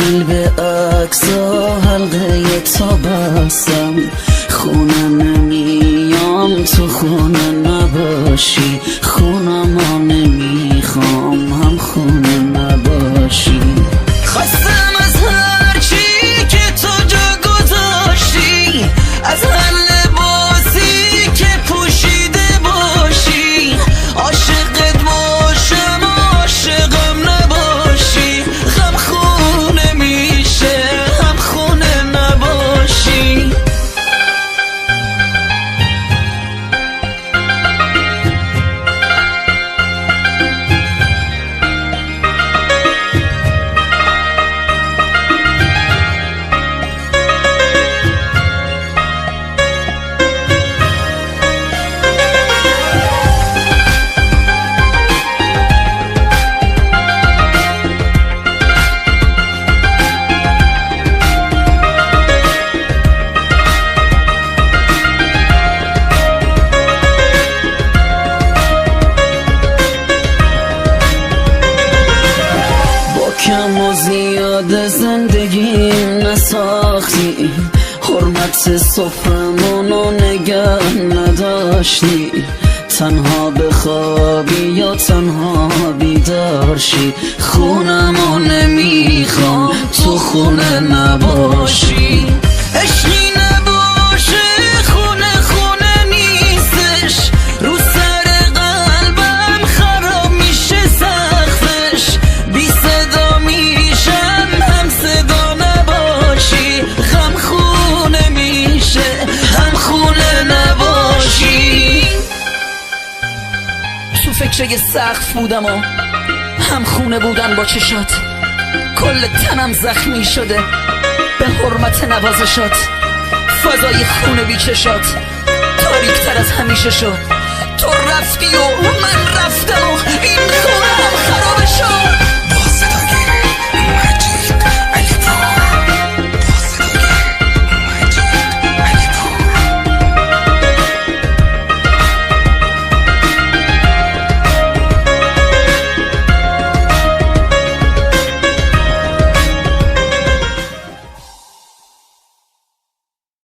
دل به عکسا حلقه تا بستم، خونه نمیام تو خونه نباشی، خونم ها نمیخوام هم خونه نباشی. خواستم از هر چی که تو جا گذاشتی، از هر لباسی که پوشیده باشی، عاشقت باشم عاشقم نباشی، غم خونه میشه هم خونه نباشی. کم و زیاد زندگی نساختی، حرمت سفرمونو نگه نداشتی، تنها بخوابی یا تنها بیدارشی، خونمو نمیخوام تو خونه نباشی. عشقی نباشه خونه خونه نیستش، رو سر قلبم خراب میشه سقفش، بی صدا میشم هم صدا نباشی، غم خونه میشه هم خونه نباشی. تو فکر یه سقف بودم و هم خونه بودن با چشات، کل تنم زخمی شده به حرمت نوازشات، فضای خونه بی چشات تاریک تر از همیشه شد. تو رفتی و من رفتم و این خونه هم خراب شد.